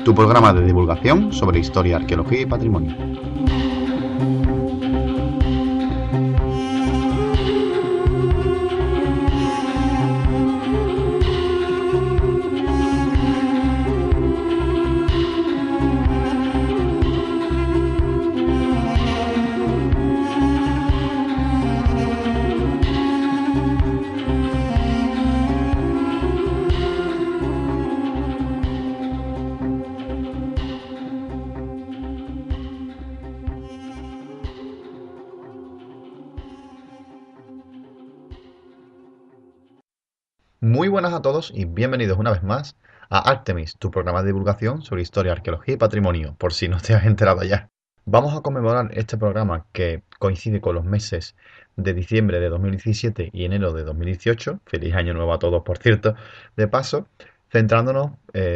tu programa de divulgación sobre historia, arqueología y patrimonio. Muy buenas a todos y bienvenidos una vez más a Artemis, tu programa de divulgación sobre historia, arqueología y patrimonio, por si no te has enterado ya. Vamos a conmemorar este programa que coincide con los meses de diciembre de 2017 y enero de 2018. Feliz año nuevo a todos, por cierto, de paso, centrándonos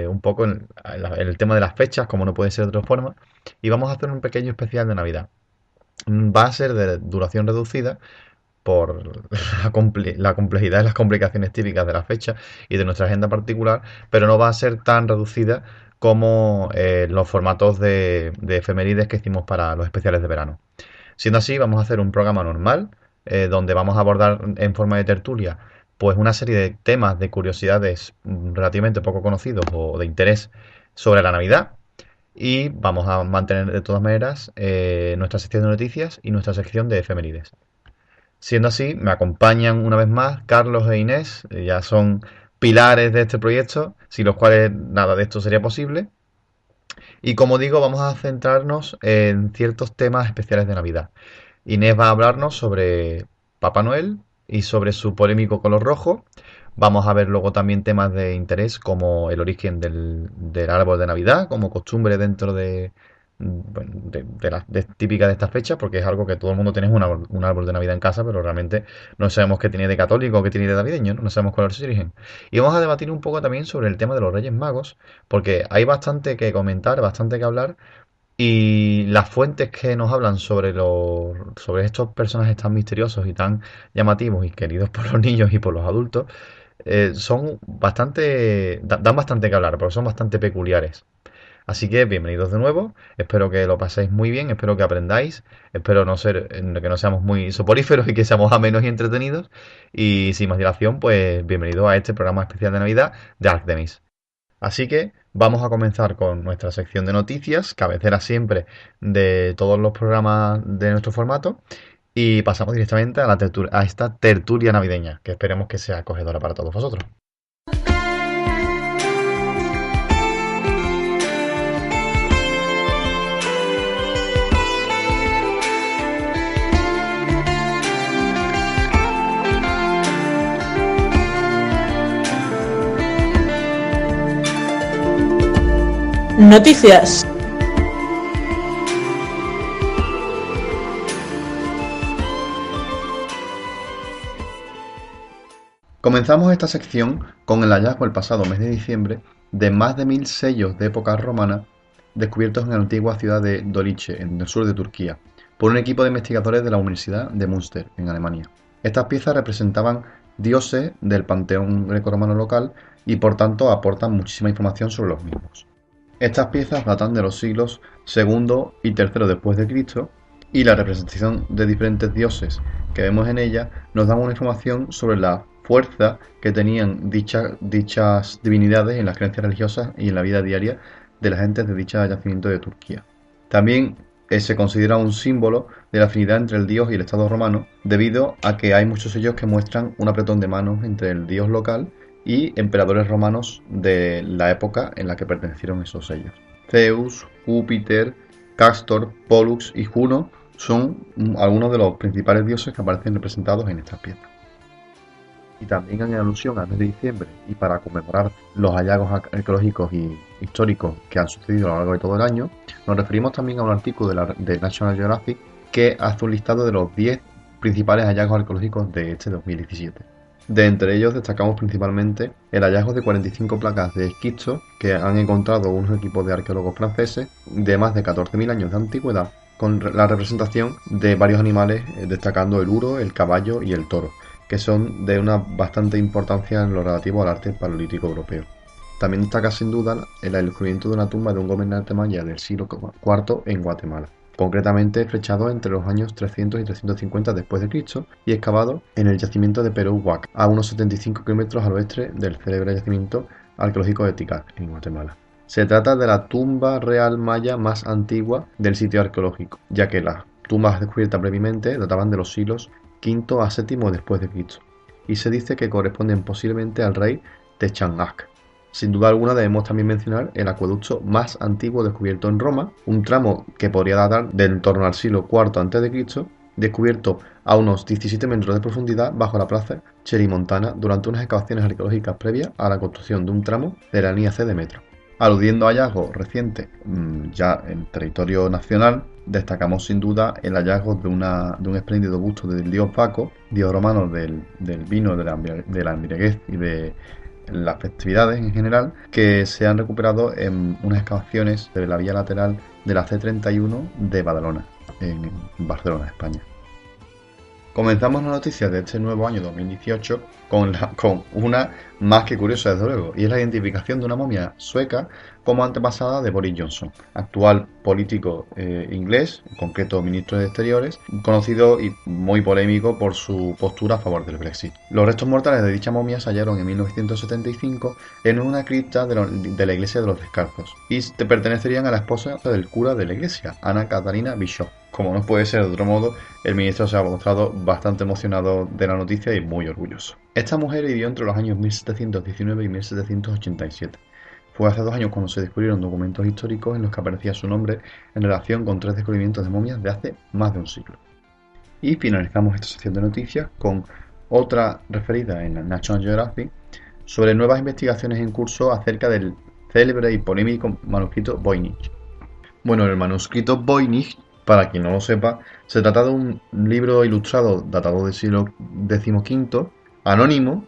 un poco en el tema de las fechas, como no puede ser de otra forma, y vamos a hacer un pequeño especial de Navidad. Va a ser de duración reducida por la complejidad y las complicaciones típicas de la fecha y de nuestra agenda particular, pero no va a ser tan reducida como los formatos de efemérides que hicimos para los especiales de verano. Siendo así, vamos a hacer un programa normal, donde vamos a abordar en forma de tertulia pues una serie de temas, de curiosidades relativamente poco conocidos o de interés sobre la Navidad. Y vamos a mantener de todas maneras nuestra sección de noticias y nuestra sección de efemérides. Siendo así, me acompañan una vez más Carlos e Inés, ya son pilares de este proyecto, sin los cuales nada de esto sería posible. Y como digo, vamos a centrarnos en ciertos temas especiales de Navidad. Inés va a hablarnos sobre Papá Noel y sobre su polémico color rojo. Vamos a ver luego también temas de interés como el origen del árbol de Navidad, como costumbre dentro típica de estas fechas, porque es algo que todo el mundo tiene un árbol de Navidad en casa, pero realmente no sabemos qué tiene de católico o qué tiene de navideño, ¿no? No sabemos cuál es su origen. Y vamos a debatir un poco también sobre el tema de los Reyes Magos, porque hay bastante que comentar, bastante que hablar, y las fuentes que nos hablan sobre estos personajes tan misteriosos y tan llamativos y queridos por los niños y por los adultos, son dan bastante que hablar, porque son bastante peculiares. Así que bienvenidos de nuevo, espero que lo paséis muy bien, espero que aprendáis, espero que no seamos muy soporíferos y que seamos amenos y entretenidos. Y sin más dilación, pues bienvenido a este programa especial de Navidad de Artemis. Así que vamos a comenzar con nuestra sección de noticias, cabecera siempre de todos los programas de nuestro formato, y pasamos directamente a esta tertulia navideña, que esperemos que sea acogedora para todos vosotros. Noticias. Comenzamos esta sección con el hallazgo el pasado mes de diciembre de más de 1000 sellos de época romana descubiertos en la antigua ciudad de Dolice, en el sur de Turquía, por un equipo de investigadores de la Universidad de Münster, en Alemania. Estas piezas representaban dioses del panteón grecorromano local y por tanto aportan muchísima información sobre los mismos. Estas piezas datan de los siglos II y III después de Cristo, y la representación de diferentes dioses que vemos en ella nos dan una información sobre la fuerza que tenían dichas divinidades en las creencias religiosas y en la vida diaria de la gente de dicho yacimiento de Turquía. También se considera un símbolo de la afinidad entre el dios y el estado romano, debido a que hay muchos sellos que muestran un apretón de manos entre el dios local y emperadores romanos de la época en la que pertenecieron esos sellos. Zeus, Júpiter, Castor, Pollux y Juno son algunos de los principales dioses que aparecen representados en estas piezas. Y también en alusión al mes de diciembre y para conmemorar los hallazgos arqueológicos y históricos que han sucedido a lo largo de todo el año, nos referimos también a un artículo de National Geographic que hace un listado de los 10 principales hallazgos arqueológicos de este 2017. De entre ellos destacamos principalmente el hallazgo de 45 placas de esquisto que han encontrado unos equipos de arqueólogos franceses de más de 14.000 años de antigüedad, con la representación de varios animales, destacando el uro, el caballo y el toro, que son de una bastante importancia en lo relativo al arte paleolítico europeo. También destaca sin duda el descubrimiento de una tumba de un gobernante maya del siglo IV en Guatemala, concretamente flechado entre los años 300 y 350 después de Cristo y excavado en el yacimiento de Perú Huac, a unos 75 kilómetros al oeste del célebre yacimiento arqueológico de Tikal, en Guatemala. Se trata de la tumba real maya más antigua del sitio arqueológico, ya que las tumbas descubiertas previamente databan de los siglos V a VII después de Cristo, y se dice que corresponden posiblemente al rey Techanac. Sin duda alguna debemos también mencionar el acueducto más antiguo descubierto en Roma, un tramo que podría datar de en torno al siglo IV a.C., descubierto a unos 17 metros de profundidad bajo la plaza Cherimontana durante unas excavaciones arqueológicas previas a la construcción de un tramo de la línea C de metro. Aludiendo a hallazgos recientes ya en territorio nacional, destacamos sin duda el hallazgo de un espléndido busto del dios Baco, dios romano del vino, de la embriaguez y de las festividades en general, que se han recuperado en unas excavaciones de la vía lateral de la C31 de Badalona, en Barcelona, España. Comenzamos las noticias de este nuevo año 2018 con una más que curiosa, desde luego, y es la identificación de una momia sueca como antepasada de Boris Johnson, actual político inglés, en concreto ministro de Exteriores, conocido y muy polémico por su postura a favor del Brexit. Los restos mortales de dicha momia se hallaron en 1975 en una cripta de la iglesia de los Descalzos y pertenecerían a la esposa del cura de la iglesia, Ana Catarina Bishop. Como no puede ser de otro modo, el ministro se ha mostrado bastante emocionado de la noticia y muy orgulloso. Esta mujer vivió entre los años 1719 y 1787. Fue hace 2 años cuando se descubrieron documentos históricos en los que aparecía su nombre en relación con 3 descubrimientos de momias de hace más de un siglo. Y finalizamos esta sección de noticias con otra referida en la National Geographic sobre nuevas investigaciones en curso acerca del célebre y polémico manuscrito Voynich. Bueno, el manuscrito Voynich, para quien no lo sepa, se trata de un libro ilustrado datado del siglo XV, anónimo,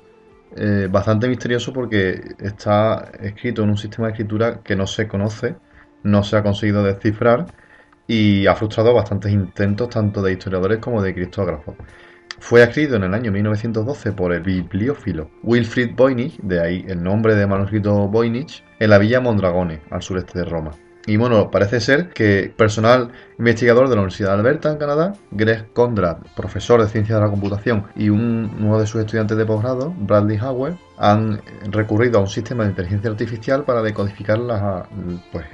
bastante misterioso porque está escrito en un sistema de escritura que no se conoce, no se ha conseguido descifrar y ha frustrado bastantes intentos tanto de historiadores como de criptógrafos. Fue escrito en el año 1912 por el bibliófilo Wilfrid Voynich, de ahí el nombre de manuscrito Voynich, en la villa Mondragone, al sureste de Roma. Y bueno, parece ser que personal investigador de la Universidad de Alberta, en Canadá, Greg Conrad, profesor de ciencias de la computación, y uno de sus estudiantes de posgrado, Bradley Howell, han recurrido a un sistema de inteligencia artificial para decodificar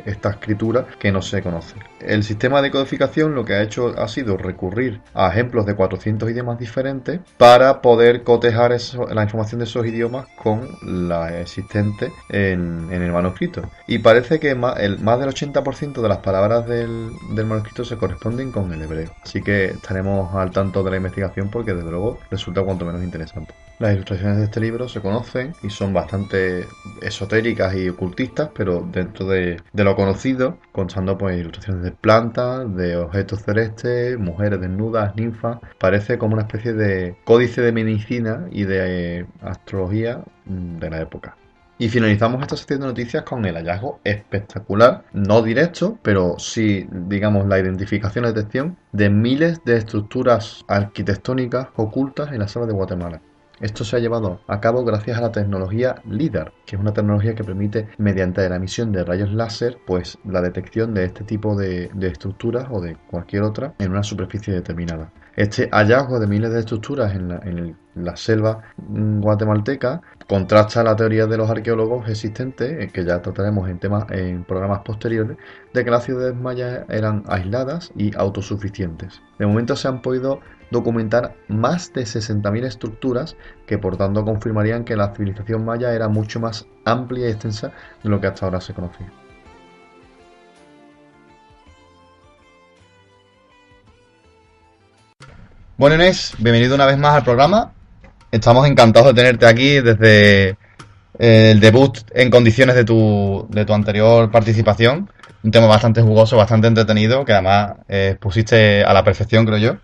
esta escritura que no se conoce. El sistema de codificación lo que ha hecho ha sido recurrir a ejemplos de 400 idiomas diferentes para poder cotejar la información de esos idiomas con la existente en el manuscrito. Y parece que más del 80% de las palabras del manuscrito se corresponden con el hebreo. Así que estaremos al tanto de la investigación porque desde luego resulta cuanto menos interesante. Las ilustraciones de este libro se conocen y son bastante esotéricas y ocultistas, pero dentro de lo conocido, contando pues ilustraciones de plantas, de objetos celestes, mujeres desnudas, ninfas. Parece como una especie de códice de medicina y de astrología de la época. Y finalizamos esta sección de noticias con el hallazgo espectacular, no directo, pero sí, digamos, la identificación y detección de miles de estructuras arquitectónicas ocultas en la selva de Guatemala. Esto se ha llevado a cabo gracias a la tecnología LIDAR, que es una tecnología que permite, mediante la emisión de rayos láser, pues la detección de este tipo de estructuras o de cualquier otra en una superficie determinada. Este hallazgo de miles de estructuras en la selva guatemalteca contrasta la teoría de los arqueólogos existentes, que ya trataremos en programas posteriores, de que las ciudades mayas eran aisladas y autosuficientes. De momento se han podido documentar más de 60.000 estructuras que por tanto confirmarían que la civilización maya era mucho más amplia y extensa de lo que hasta ahora se conocía. Bueno, Inés, bienvenido una vez más al programa. Estamos encantados de tenerte aquí desde el debut en condiciones de tu anterior participación. Un tema bastante jugoso, bastante entretenido, que además pusiste a la perfección, creo yo.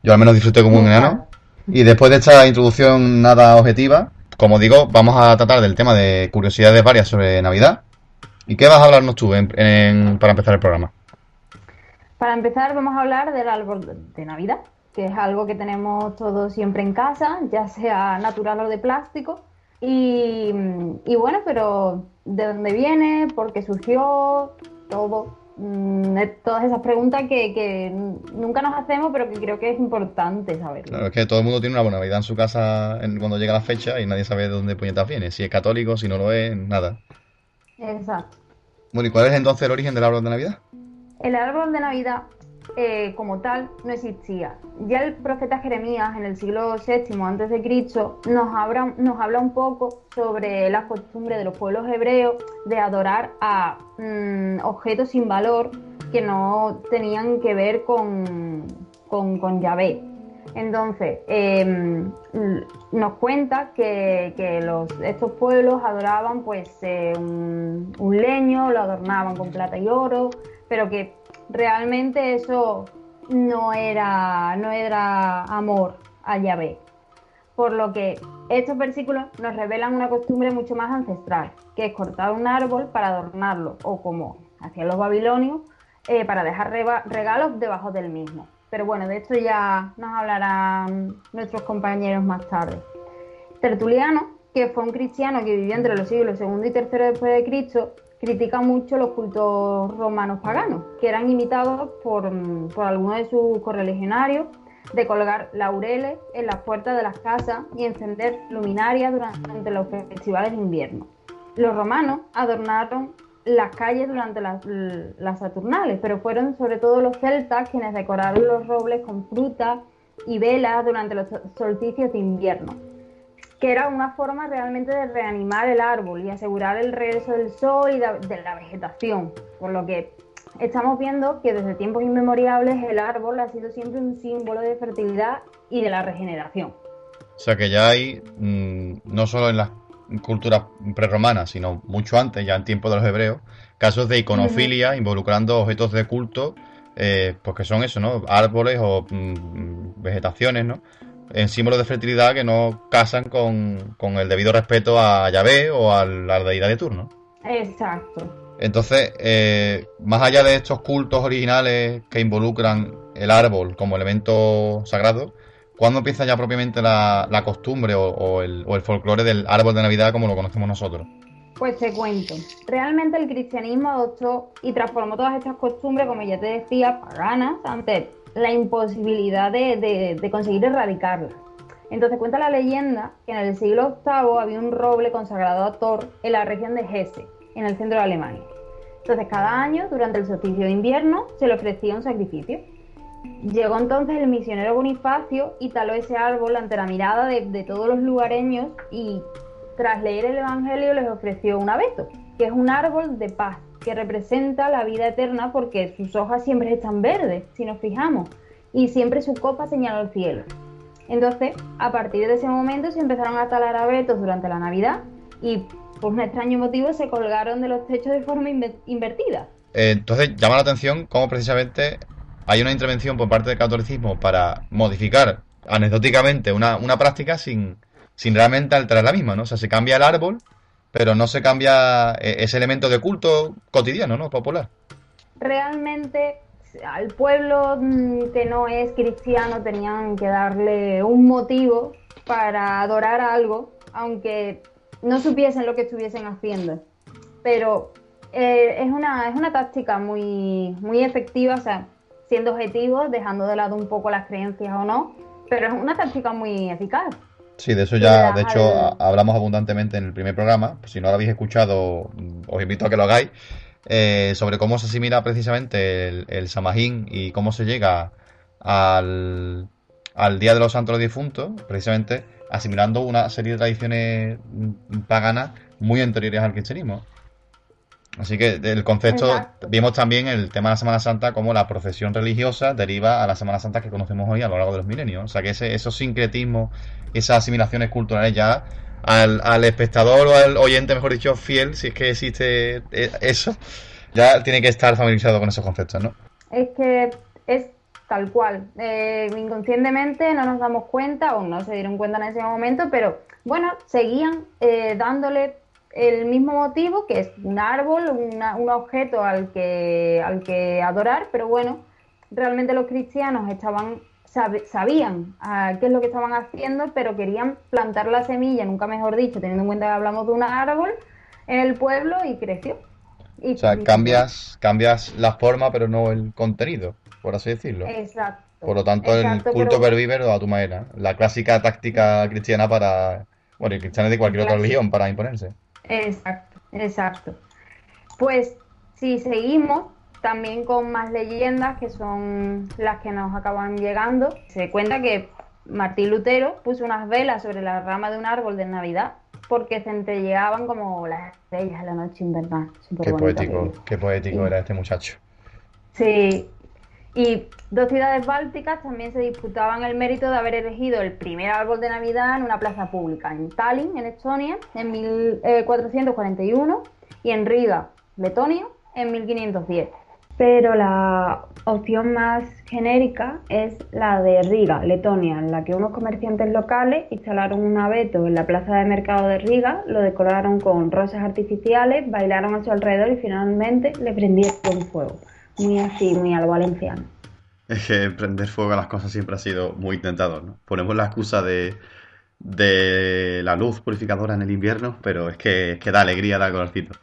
Yo al menos disfruté como un enano. Y después de esta introducción nada objetiva, como digo, vamos a tratar del tema de curiosidades varias sobre Navidad. ¿Y qué vas a hablarnos tú para empezar el programa? Para empezar, vamos a hablar del árbol de Navidad, que es algo que tenemos todos siempre en casa, ya sea natural o de plástico. Y, y bueno, pero ¿de dónde viene? ¿Por qué surgió? Todo. Todas esas preguntas que nunca nos hacemos, pero que creo que es importante saberlo. Claro, es que todo el mundo tiene una buena Navidad en su casa cuando llega la fecha y nadie sabe de dónde puñetas viene. Si es católico, si no lo es, nada. Exacto. Bueno, ¿y cuál es entonces el origen del árbol de Navidad? El árbol de Navidad, como tal, no existía. Ya el profeta Jeremías, en el siglo VII antes de Cristo, nos habla un poco sobre las costumbres de los pueblos hebreos de adorar a objetos sin valor que no tenían que ver con Yahvé. Entonces, nos cuenta que estos pueblos adoraban pues un leño, lo adornaban con plata y oro, pero que realmente eso no era amor a Yahvé. Por lo que estos versículos nos revelan una costumbre mucho más ancestral, que es cortar un árbol para adornarlo, o como hacían los babilonios, para dejar regalos debajo del mismo. Pero bueno, de esto ya nos hablarán nuestros compañeros más tarde. Tertuliano, que fue un cristiano que vivió entre los siglos segundo y tercero después de Cristo, critica mucho los cultos romanos paganos, que eran imitados por algunos de sus correligionarios, de colgar laureles en las puertas de las casas y encender luminarias durante los festivales de invierno. Los romanos adornaron las calles durante las Saturnales, pero fueron sobre todo los celtas quienes decoraron los robles con frutas y velas durante los solsticios de invierno, que era una forma realmente de reanimar el árbol y asegurar el regreso del sol y de la vegetación, por lo que estamos viendo que desde tiempos inmemoriales el árbol ha sido siempre un símbolo de fertilidad y de la regeneración. O sea que ya hay, no solo en las culturas prerromanas, sino mucho antes, ya en tiempos de los hebreos, casos de Uh -huh. iconofilia involucrando objetos de culto, pues que son eso, ¿no? Árboles o vegetaciones, ¿no? En símbolos de fertilidad que no casan con el debido respeto a Yahvé o a la deidad de turno. Exacto. Entonces, más allá de estos cultos originales que involucran el árbol como elemento sagrado, ¿cuándo empieza ya propiamente la costumbre o el folclore del árbol de Navidad como lo conocemos nosotros? Pues te cuento, realmente el cristianismo adoptó y transformó todas estas costumbres, como ya te decía, paganas, ante la imposibilidad de conseguir erradicarlas. Entonces cuenta la leyenda que en el siglo octavo había un roble consagrado a Thor en la región de Hesse, en el centro de Alemania. Entonces cada año, durante el solsticio de invierno, se le ofrecía un sacrificio. Llegó entonces el misionero Bonifacio y taló ese árbol ante la mirada de todos los lugareños y tras leer el Evangelio les ofreció un abeto, que es un árbol de paz, que representa la vida eterna porque sus hojas siempre están verdes, si nos fijamos, y siempre su copa señala al cielo. Entonces, a partir de ese momento se empezaron a talar abetos durante la Navidad y por un extraño motivo se colgaron de los techos de forma invertida. Entonces, llama la atención cómo precisamente hay una intervención por parte del catolicismo para modificar anecdóticamente una práctica sin realmente alterar la misma, ¿no? O sea, se cambia el árbol, pero no se cambia ese elemento de culto cotidiano, ¿no? Popular. Realmente al pueblo que no es cristiano tenían que darle un motivo para adorar algo, aunque no supiesen lo que estuviesen haciendo. Pero es una táctica muy efectiva, o sea, siendo objetivos, dejando de lado un poco las creencias o no, pero es una táctica muy eficaz. Sí, de eso Y le ya, das de hecho, al... hablamos abundantemente en el primer programa. Pues si no lo habéis escuchado, os invito a que lo hagáis. Sobre cómo se asimila precisamente el Samajín y cómo se llega al Día de los Santos Difuntos, precisamente asimilando una serie de tradiciones paganas muy anteriores al cristianismo. Así que del concepto Exacto. vimos también el tema de la Semana Santa como la procesión religiosa deriva a la Semana Santa que conocemos hoy a lo largo de los milenios. O sea que esos sincretismos, esas asimilaciones culturales ya al espectador o al oyente, mejor dicho, fiel, si es que existe eso, ya tiene que estar familiarizado con esos conceptos, ¿no? Es que es tal cual. Inconscientemente no nos damos cuenta o no se dieron cuenta en ese momento, pero bueno, seguían dándole el mismo motivo, que es un árbol, un objeto al que adorar, pero bueno, realmente los cristianos estaban sabían qué es lo que estaban haciendo, pero querían plantar la semilla, nunca mejor dicho, teniendo en cuenta que hablamos de un árbol, en el pueblo y creció. O sea, Bueno, cambias la forma, pero no el contenido, por así decirlo. Por exacto, lo tanto, el exacto, culto pero pervive a tu manera. La clásica táctica cristiana para, bueno, y cristiana de cualquier otra clásico, religión para imponerse. exacto, exacto. Pues si seguimos también con más leyendas que son las que nos acaban llegando, se cuenta que Martín Lutero puso unas velas sobre la rama de un árbol de Navidad porque centelleaban como las estrellas en la noche invernal. Súper bonito aquello. Qué poético Y, era este muchacho. sí, y dos ciudades bálticas también se disputaban el mérito de haber elegido el primer árbol de Navidad en una plaza pública, en Tallinn, en Estonia, en 1441, y en Riga, Letonia, en 1510. Pero la opción más genérica es la de Riga, Letonia, en la que unos comerciantes locales instalaron un abeto en la plaza de mercado de Riga, lo decoraron con rosas artificiales, bailaron a su alrededor y finalmente le prendieron fuego. Muy así, muy a lo valenciano. Es que prender fuego a las cosas siempre ha sido muy tentador, ¿no? Ponemos la excusa de la luz purificadora en el invierno, pero es que da alegría, da colorcito.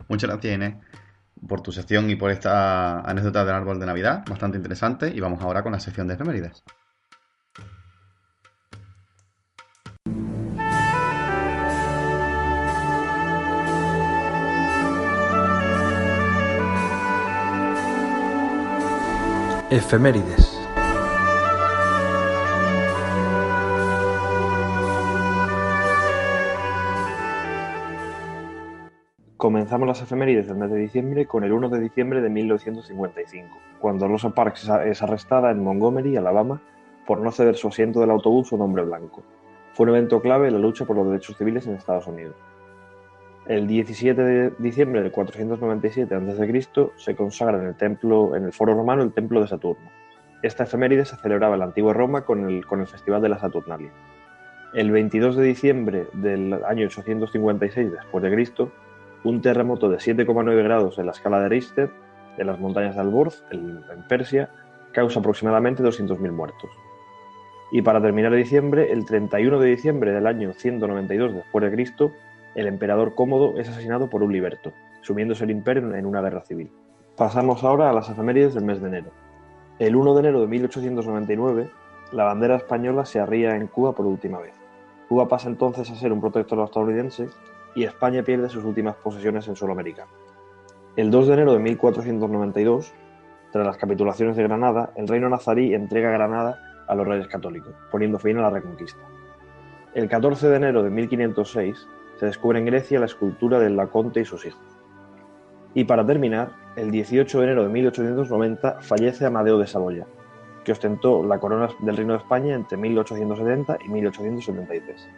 Muchas gracias, Inés, por tu sección y por esta anécdota del árbol de Navidad, bastante interesante. Y vamos ahora con la sección de efemérides. Efemérides. Comenzamos las efemérides del mes de diciembre con el 1 de diciembre de 1955, cuando Rosa Parks es arrestada en Montgomery, Alabama, por no ceder su asiento del autobús a un hombre blanco. Fue un evento clave en la lucha por los derechos civiles en Estados Unidos. El 17 de diciembre del 497 a.C. se consagra en el Foro Romano el Templo de Saturno. Esta efeméride se celebraba en la antigua Roma con el Festival de la Saturnalia. El 22 de diciembre del año 856 después de Cristo, un terremoto de 7,9 grados en la escala de Richter en las montañas de Alborz, en Persia, causa aproximadamente 200.000 muertos. Y para terminar diciembre, el 31 de diciembre del año 192 después de Cristo, el emperador Cómodo es asesinado por un liberto, sumiéndose el imperio en una guerra civil. Pasamos ahora a las efemérides del mes de enero. El 1 de enero de 1899, la bandera española se arría en Cuba por última vez. Cuba pasa entonces a ser un protectorado estadounidense y España pierde sus últimas posesiones en suelo americano. El 2 de enero de 1492, tras las capitulaciones de Granada, el reino nazarí entrega Granada a los reyes católicos, poniendo fin a la Reconquista. El 14 de enero de 1506 se descubre en Grecia la escultura del Laconte y sus hijos. Y para terminar, el 18 de enero de 1890 fallece Amadeo de Saboya, que ostentó la corona del Reino de España entre 1870 y 1873.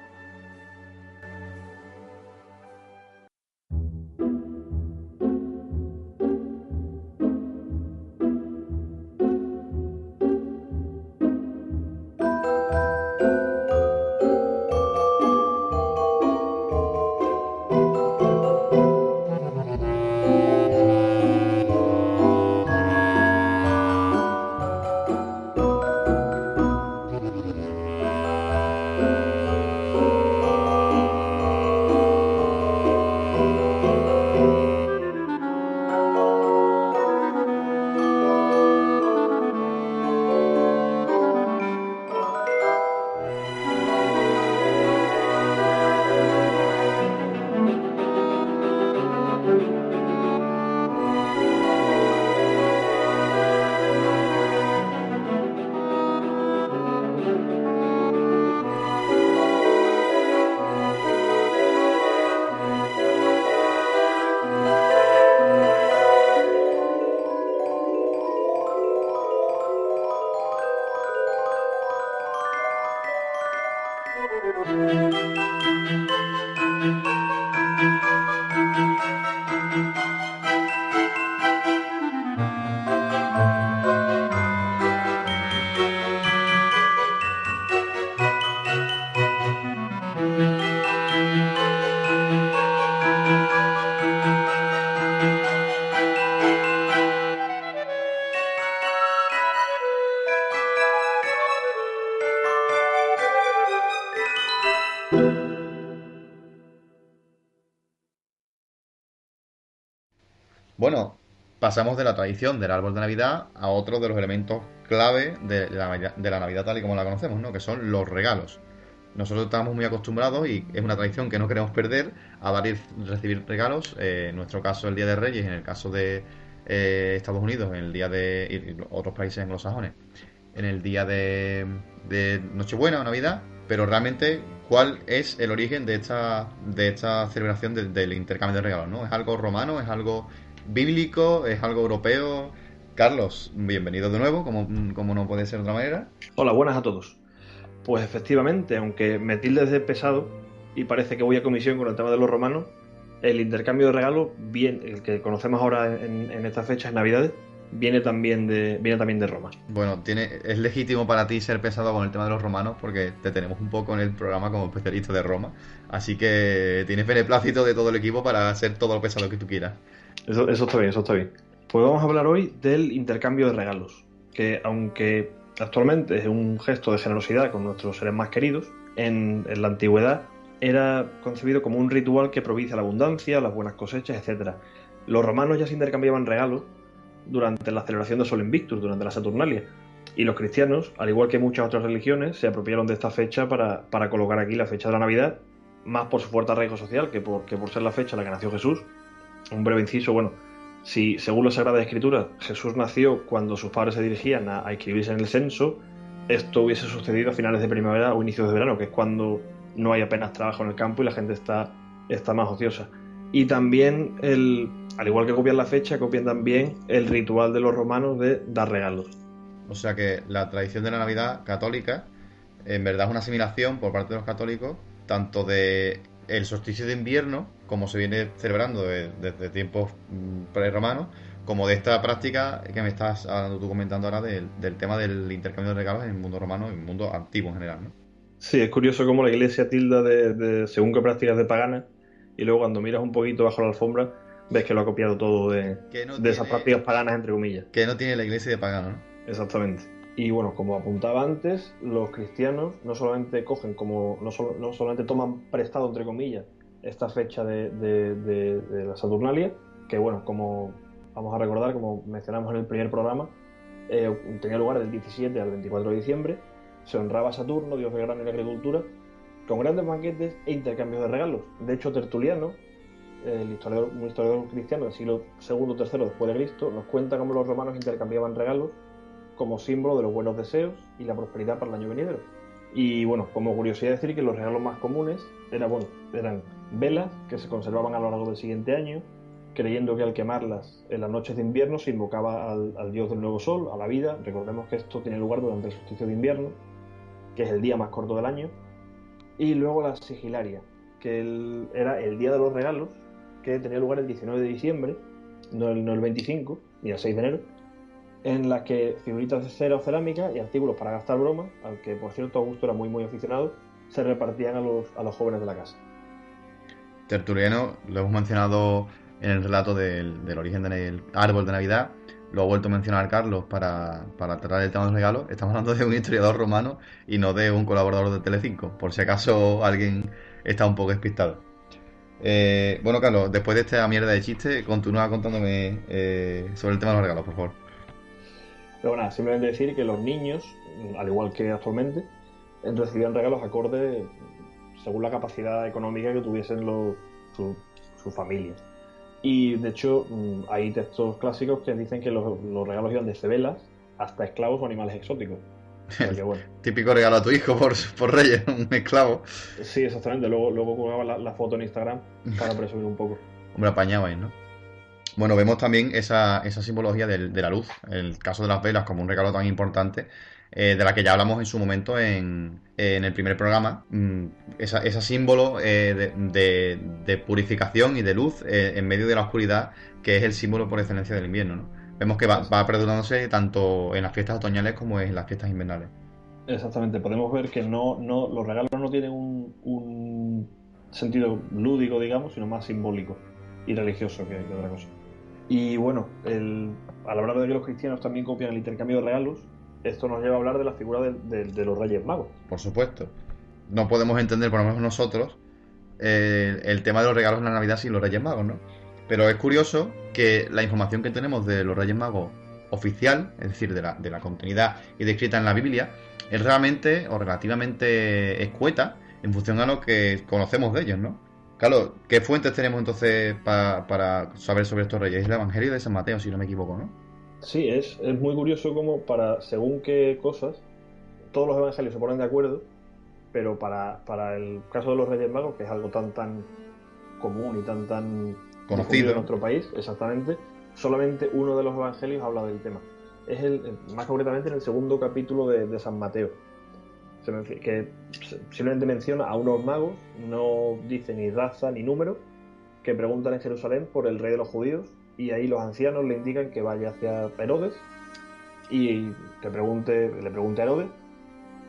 Bueno, pasamos de la tradición del árbol de Navidad a otro de los elementos clave de la Navidad tal y como la conocemos, ¿no? Que son los regalos. Nosotros estamos muy acostumbrados y es una tradición que no queremos perder a dar y recibir regalos. En nuestro caso el Día de Reyes, en el caso de Estados Unidos, en el día de y otros países anglosajones, en el día de Nochebuena o Navidad. Pero realmente, ¿cuál es el origen de esta celebración del intercambio de regalos? ¿No? ¿Es algo romano? ¿Es algo bíblico? ¿Es algo europeo? Carlos, bienvenido de nuevo, como no puede ser de otra manera. Hola, buenas a todos. Pues efectivamente, aunque me tildes de pesado y parece que voy a comisión con el tema de los romanos, el intercambio de regalos, bien, el que conocemos ahora en estas fechas, en Navidades, viene también de Roma. Bueno, es legítimo para ti ser pesado con el tema de los romanos porque te tenemos un poco en el programa como especialista de Roma, así que tienes beneplácito de todo el equipo para hacer todo lo pesado que tú quieras. Eso está bien, eso está bien. Pues vamos a hablar hoy del intercambio de regalos, que aunque actualmente es un gesto de generosidad con nuestros seres más queridos, en la antigüedad era concebido como un ritual que propicia la abundancia, las buenas cosechas, etc. Los romanos ya se intercambiaban regalos durante la celebración de Sol Invictus, durante la Saturnalia, y los cristianos, al igual que muchas otras religiones, se apropiaron de esta fecha para colocar aquí la fecha de la Navidad, más por su fuerte arraigo social que por ser la fecha en la que nació Jesús. Un breve inciso, bueno, si según la Sagrada Escritura Jesús nació cuando sus padres se dirigían a inscribirse en el censo, esto hubiese sucedido a finales de primavera o inicios de verano, que es cuando no hay apenas trabajo en el campo y la gente está más ociosa. Y también, al igual que copian la fecha, copian también el ritual de los romanos de dar regalos. O sea que la tradición de la Navidad católica en verdad es una asimilación por parte de los católicos tanto de el solsticio de invierno, como se viene celebrando desde tiempos preromanos, como de esta práctica que me estás tú comentando ahora del tema del intercambio de regalos en el mundo romano y en el mundo antiguo en general, ¿no? Sí, es curioso cómo la iglesia tilda de según qué prácticas de paganas, y luego cuando miras un poquito bajo la alfombra ves que lo ha copiado todo de esas prácticas paganas, entre comillas. Que no tiene la iglesia de pagano, ¿no? Exactamente. Y bueno, como apuntaba antes, los cristianos no solamente no solamente toman prestado, entre comillas, esta fecha de la Saturnalia, que bueno, como vamos a recordar, como mencionamos en el primer programa, tenía lugar del 17 al 24 de diciembre, se honraba a Saturno, dios del grano y la agricultura, con grandes banquetes e intercambios de regalos. De hecho, Tertuliano, un historiador cristiano del siglo II o III después de Cristo, nos cuenta cómo los romanos intercambiaban regalos como símbolo de los buenos deseos y la prosperidad para el año venidero. Y bueno, como curiosidad decir que los regalos más comunes eran velas que se conservaban a lo largo del siguiente año, creyendo que al quemarlas en las noches de invierno se invocaba al dios del nuevo sol, a la vida. Recordemos que esto tiene lugar durante el solsticio de invierno, que es el día más corto del año. Y luego la sigilaria, que era el día de los regalos, que tenía lugar el 19 de diciembre, no el 25, ni el 6 de enero, en las que figuritas de cera o cerámica y artículos para gastar broma, al que por cierto Augusto era muy aficionado, se repartían a los jóvenes de la casa. Tertuliano, lo hemos mencionado en el relato del origen del árbol de Navidad, lo ha vuelto a mencionar Carlos para tratar el tema de los regalos. Estamos hablando de un historiador romano y no de un colaborador de Telecinco, por si acaso alguien está un poco despistado. Bueno, Carlos, después de esta mierda de chiste, continúa contándome sobre el tema de los regalos, por favor. Pero nada, simplemente decir que los niños, al igual que actualmente, recibían regalos acorde según la capacidad económica que tuviesen sus familias. Y de hecho hay textos clásicos que dicen que los regalos iban desde velas hasta esclavos o animales exóticos. Que, bueno. Típico regalo a tu hijo por Reyes, un esclavo. Sí, exactamente. Luego colgaba la foto en Instagram para presumir un poco. Hombre, apañado ahí, ¿no? Bueno, vemos también esa simbología de la luz, el caso de las velas como un regalo tan importante, de la que ya hablamos en su momento en el primer programa, ese símbolo de purificación y de luz en medio de la oscuridad, que es el símbolo por excelencia del invierno, ¿no? Vemos que va perdurándose tanto en las fiestas otoñales como en las fiestas invernales. Exactamente, podemos ver que los regalos no tienen un sentido lúdico, digamos, sino más simbólico y religioso que otra cosa. Y bueno, al hablar de que los cristianos también copian el intercambio de regalos, esto nos lleva a hablar de la figura de los Reyes Magos. Por supuesto. No podemos entender, por lo menos nosotros, el tema de los regalos en la Navidad sin los Reyes Magos, ¿no? Pero es curioso que la información que tenemos de los Reyes Magos oficial, es decir, de la contenida y descrita en la Biblia, es realmente o relativamente escueta en función a lo que conocemos de ellos, ¿no? Carlos, ¿qué fuentes tenemos entonces para saber sobre estos reyes? Es el Evangelio de San Mateo, si no me equivoco, ¿no? Sí, es muy curioso como para según qué cosas todos los evangelios se ponen de acuerdo, pero para el caso de los Reyes Magos, que es algo tan común y tan Conocido en nuestro país, exactamente, solamente uno de los evangelios habla del tema. Es más concretamente en el segundo capítulo de San Mateo, que simplemente menciona a unos magos, no dice ni raza ni número, que preguntan en Jerusalén por el rey de los judíos, y ahí los ancianos le indican que vaya hacia Herodes y le pregunte a Herodes,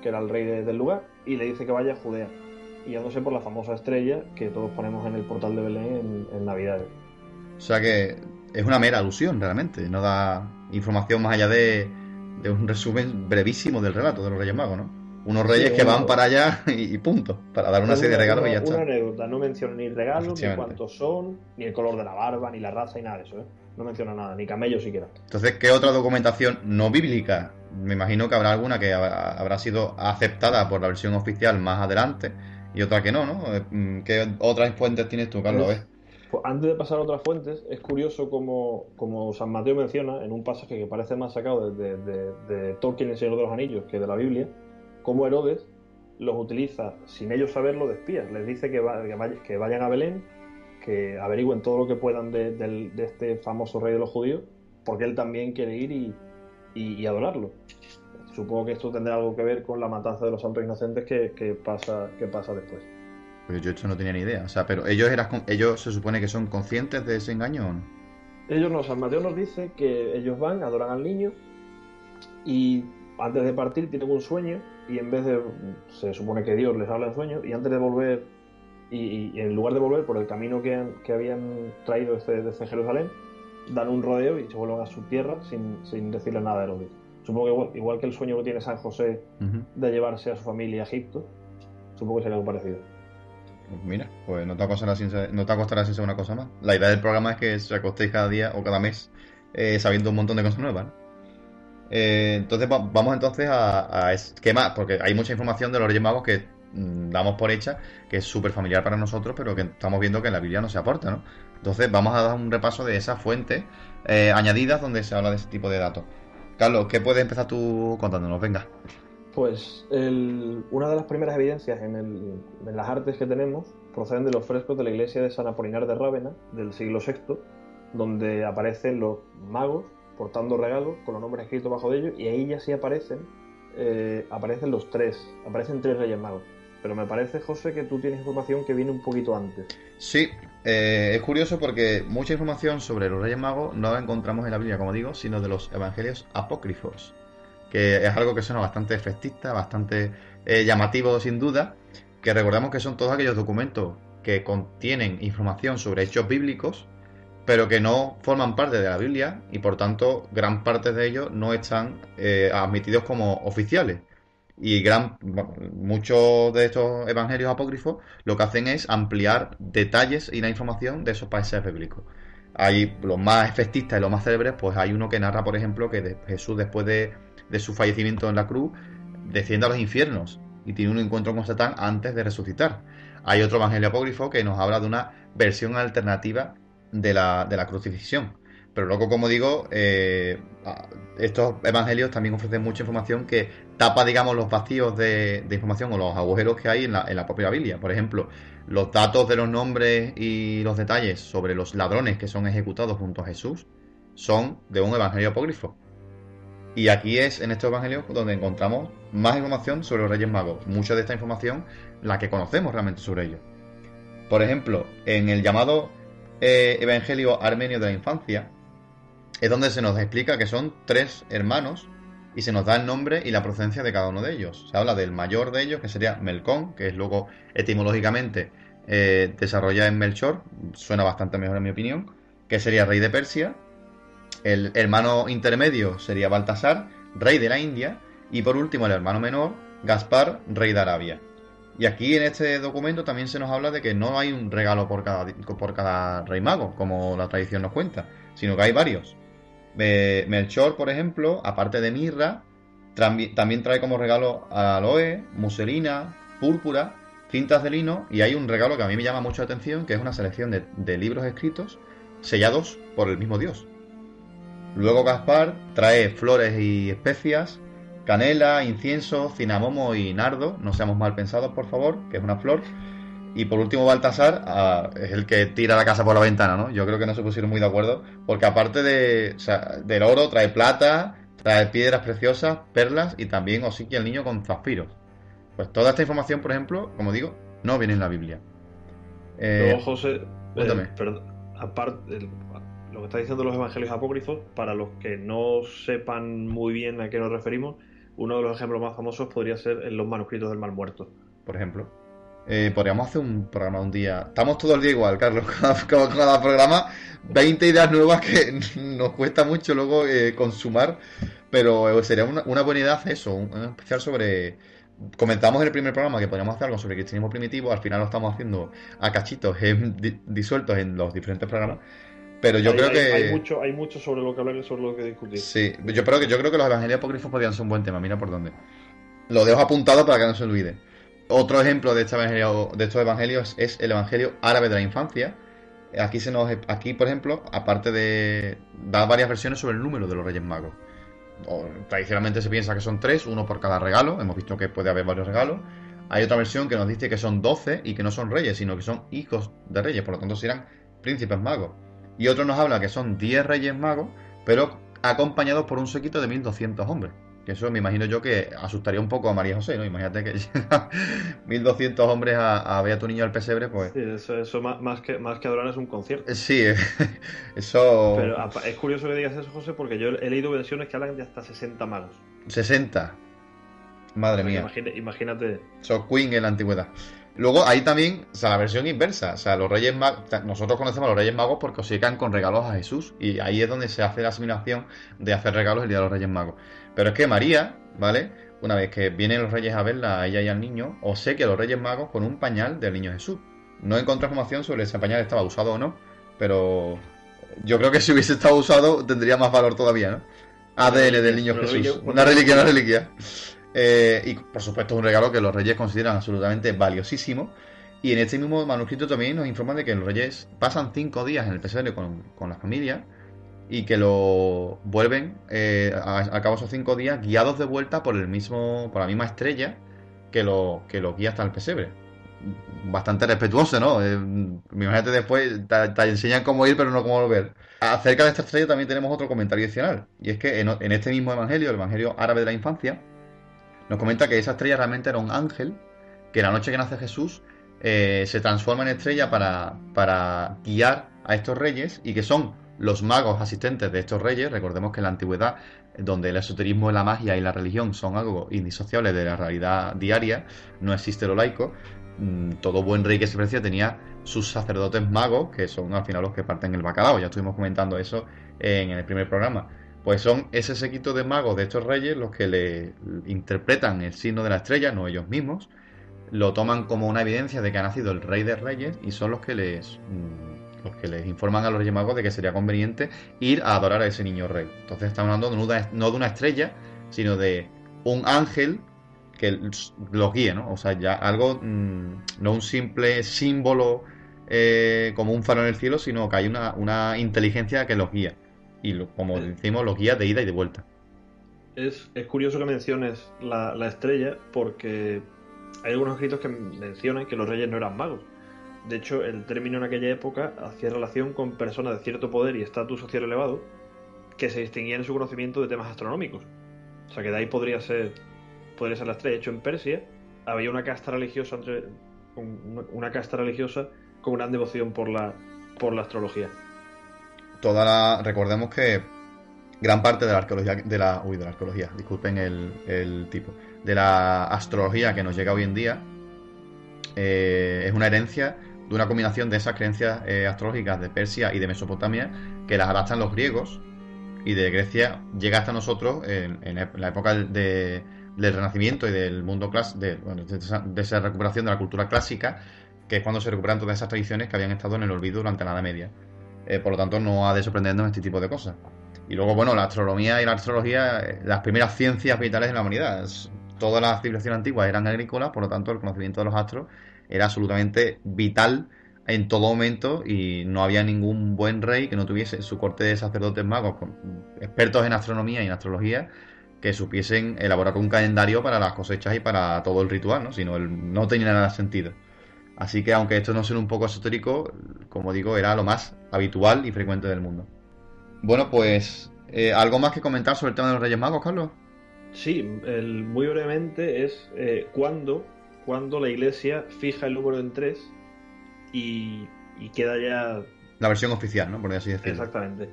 que era el rey del lugar, y le dice que vaya a Judea, guiándose por la famosa estrella que todos ponemos en el portal de Belén en Navidades. O sea que es una mera alusión realmente, no da información más allá de un resumen brevísimo del relato de los Reyes Magos, ¿no? Unos reyes que van para allá y punto, para dar una serie de regalos y ya está. Una anécdota, no menciona ni regalos, ni cuántos son, ni el color de la barba, ni la raza, ni nada de eso, ¿eh? No menciona nada, ni camellos siquiera. Entonces, ¿qué otra documentación no bíblica? Me imagino que habrá alguna que habrá sido aceptada por la versión oficial más adelante y otra que no, ¿no? ¿Qué otras fuentes tienes tú, Carlos? Pues antes de pasar a otras fuentes, es curioso como San Mateo menciona en un pasaje que parece más sacado de Tolkien, El Señor de los Anillos, que de la Biblia, cómo Herodes los utiliza sin ellos saberlo de espías. Les dice que vayan a Belén, que averigüen todo lo que puedan de este famoso rey de los judíos, porque él también quiere ir y adorarlo. Supongo que esto tendrá algo que ver con la matanza de los santos inocentes que pasa después. Pues yo esto no tenía ni idea. O sea, pero ellos se supone que son conscientes de ese engaño o no. Ellos no, San Mateo nos dice que ellos van, adoran al niño y antes de partir tienen un sueño y se supone que Dios les habla en sueño y antes de volver y en lugar de volver por el camino que habían traído desde Jerusalén, dan un rodeo y se vuelven a su tierra sin decirle nada a Herodes. Supongo que igual que el sueño que tiene San José de llevarse a su familia a Egipto, supongo que sería algo parecido. Pues mira, pues no te acostará sin ser una cosa más. La idea del programa es que se acostéis cada día o cada mes sabiendo un montón de cosas nuevas, ¿no? Entonces vamos entonces a esquema, porque hay mucha información de los Reyes Magos que damos por hecha, que es súper familiar para nosotros, pero que estamos viendo que en la Biblia no se aporta, ¿no? Entonces vamos a dar un repaso de esas fuentes añadidas donde se habla de ese tipo de datos. Carlos, ¿qué puedes empezar tú contándonos? Venga. Pues una de las primeras evidencias en las artes que tenemos proceden de los frescos de la iglesia de San Apolinar de Rávena del siglo VI, donde aparecen los magos portando regalos con los nombres escritos bajo de ellos, y ahí ya sí aparecen tres Reyes Magos. Pero me parece, José, que tú tienes información que viene un poquito antes. Sí, es curioso porque mucha información sobre los Reyes Magos no la encontramos en la Biblia, como digo, sino de los evangelios apócrifos, que es algo que suena bastante efectista, bastante llamativo sin duda, que recordamos que son todos aquellos documentos que contienen información sobre hechos bíblicos, pero que no forman parte de la Biblia y por tanto gran parte de ellos no están admitidos como oficiales. Y muchos de estos evangelios apócrifos lo que hacen es ampliar detalles y la información de esos países bíblicos. Hay los más efectistas y los más célebres, pues hay uno que narra, por ejemplo, que Jesús después de su fallecimiento en la cruz desciende a los infiernos y tiene un encuentro con Satán antes de resucitar. Hay otro evangelio apócrifo que nos habla de una versión alternativa de la crucifixión. Pero luego, como digo, estos evangelios también ofrecen mucha información que tapa, digamos, los vacíos de información o los agujeros que hay en la propia Biblia. Por ejemplo, los datos de los nombres y los detalles sobre los ladrones que son ejecutados junto a Jesús son de un evangelio apócrifo. Y aquí es en estos evangelios donde encontramos más información sobre los Reyes Magos. Mucha de esta información la que conocemos realmente sobre ellos. Por ejemplo, en el llamado Evangelio Armenio de la Infancia es donde se nos explica que son 3 hermanos y se nos da el nombre y la procedencia de cada uno de ellos. Se habla del mayor de ellos, que sería Melcón, que es luego etimológicamente desarrolla en Melchor, suena bastante mejor en mi opinión, que sería rey de Persia. El hermano intermedio sería Baltasar, rey de la India, y por último el hermano menor, Gaspar, rey de Arabia. Y aquí en este documento también se nos habla de que no hay un regalo por cada rey mago, como la tradición nos cuenta, sino que hay varios. Melchor, por ejemplo, aparte de mirra, también trae como regalo aloe, muselina, púrpura, cintas de lino, y hay un regalo que a mí me llama mucho la atención, que es una selección de libros escritos sellados por el mismo Dios. Luego Gaspar trae flores y especias, canela, incienso, cinamomo y nardo, no seamos mal pensados, por favor, que es una flor. Y por último Baltasar es el que tira la casa por la ventana, ¿no? Yo creo que no se pusieron muy de acuerdo, porque aparte del oro trae plata, trae piedras preciosas, perlas y también obsequia al niño con zafiros. Pues toda esta información, por ejemplo, como digo, no viene en la Biblia. Luego, José, cuéntame. aparte, lo que está diciendo los evangelios apócrifos, para los que no sepan muy bien a qué nos referimos, uno de los ejemplos más famosos podría ser en los manuscritos del Mar Muerto. Por ejemplo. Podríamos hacer un programa un día. Estamos todo el día igual, Carlos. Cada programa, 20 ideas nuevas que nos cuesta mucho luego consumar. Pero sería una buena idea hacer eso, un especial sobre. Comentamos en el primer programa que podríamos hacer algo sobre el cristianismo primitivo. Al final lo estamos haciendo a cachitos disueltos en los diferentes programas. Pero yo creo que. Hay mucho sobre lo que hablar y sobre lo que discutir. Sí, yo creo que los evangelios apócrifos podrían ser un buen tema. Mira por dónde. Lo dejo apuntado para que no se olvide. Otro ejemplo de estos evangelios es el evangelio árabe de la infancia. Aquí, por ejemplo, aparte de dar varias versiones sobre el número de los Reyes Magos. Tradicionalmente se piensa que son 3, uno por cada regalo. Hemos visto que puede haber varios regalos. Hay otra versión que nos dice que son 12 y que no son reyes, sino que son hijos de reyes, por lo tanto serán príncipes magos. Y otro nos habla que son 10 Reyes Magos, pero acompañados por un séquito de 1200 hombres. Que eso me imagino yo que asustaría un poco a María José, ¿no? Imagínate que llega 1200 hombres a ver a tu niño al pesebre, pues. Sí, eso más que adorar es un concierto. Sí, eso. Pero es curioso que digas eso, José, porque yo he leído versiones que hablan de hasta 60 magos. 60. Madre mía. Imagínate. Son Queen en la antigüedad. Luego hay también, la versión inversa. O sea, los Reyes Magos. Nosotros conocemos a los Reyes Magos porque obsequian con regalos a Jesús. Y ahí es donde se hace la asimilación de hacer regalos el día de los Reyes Magos. Pero es que María, ¿vale? Una vez que vienen los Reyes a verla, a ella y al niño, obsequia a los Reyes Magos con un pañal del niño Jesús. No encontré información sobre si ese pañal estaba usado o no. Pero yo creo que si hubiese estado usado tendría más valor todavía, ¿no? ADN del niño Jesús. Una reliquia. Y por supuesto es un regalo que los reyes consideran absolutamente valiosísimo. Y en este mismo manuscrito también nos informan de que los reyes pasan 5 días en el pesebre con la familia y que lo vuelven a cabo esos 5 días guiados de vuelta por la misma estrella que lo guía hasta el pesebre. Bastante respetuoso, ¿no? Imagínate después, te enseñan cómo ir pero no cómo volver. Acerca de esta estrella también tenemos otro comentario adicional. Y es que en este mismo evangelio, el evangelio árabe de la infancia, nos comenta que esa estrella realmente era un ángel que la noche que nace Jesús se transforma en estrella para guiar a estos reyes y que son los magos asistentes de estos reyes. Recordemos que en la antigüedad, donde el esoterismo, la magia y la religión son algo indisociable de la realidad diaria, no existe lo laico. Todo buen rey que se precia tenía sus sacerdotes magos, que son al final los que parten el bacalao. Ya estuvimos comentando eso en el primer programa. Pues son ese séquito de magos de estos reyes los que le interpretan el signo de la estrella, no ellos mismos, lo toman como una evidencia de que ha nacido el rey de reyes y son los que les informan a los reyes magos de que sería conveniente ir a adorar a ese niño rey. Entonces estamos hablando no de una estrella, sino de un ángel que los guíe, ¿no? O sea, ya algo, no un simple símbolo como un faro en el cielo, sino que hay una inteligencia que los guía. Y como decimos, los guías de ida y de vuelta. Es curioso que menciones la estrella, porque hay algunos escritos que mencionan que los reyes no eran magos. De hecho, el término en aquella época hacía relación con personas de cierto poder y estatus social elevado que se distinguían en su conocimiento de temas astronómicos. O sea, que de ahí podría ser la estrella. De hecho, en Persia había una casta religiosa con gran devoción por la astrología. Recordemos que gran parte de la arqueología, de la arqueología, disculpen el tipo, de la astrología que nos llega hoy en día, es una herencia de una combinación de esas creencias astrológicas de Persia y de Mesopotamia, que las adaptan los griegos, y de Grecia llega hasta nosotros en la época del del Renacimiento y del mundo clásico, de esa recuperación de la cultura clásica, que es cuando se recuperan todas esas tradiciones que habían estado en el olvido durante la Edad Media. Por lo tanto, no ha de sorprendernos este tipo de cosas. Y luego, bueno, la astronomía y la astrología, las primeras ciencias vitales de la humanidad. Todas las civilizaciones antiguas eran agrícolas, por lo tanto, el conocimiento de los astros era absolutamente vital en todo momento y no había ningún buen rey que no tuviese su corte de sacerdotes magos, expertos en astronomía y en astrología, que supiesen elaborar un calendario para las cosechas y para todo el ritual, ¿no? Si no, no tenía nada de sentido. Así que, aunque esto no sea un poco esotérico, como digo, era lo más habitual y frecuente del mundo. Bueno, pues, ¿algo más que comentar sobre el tema de los Reyes Magos, Carlos? Sí, muy brevemente es cuando la Iglesia fija el número en 3 y queda ya... La versión oficial, ¿no? Por así decirlo. Exactamente.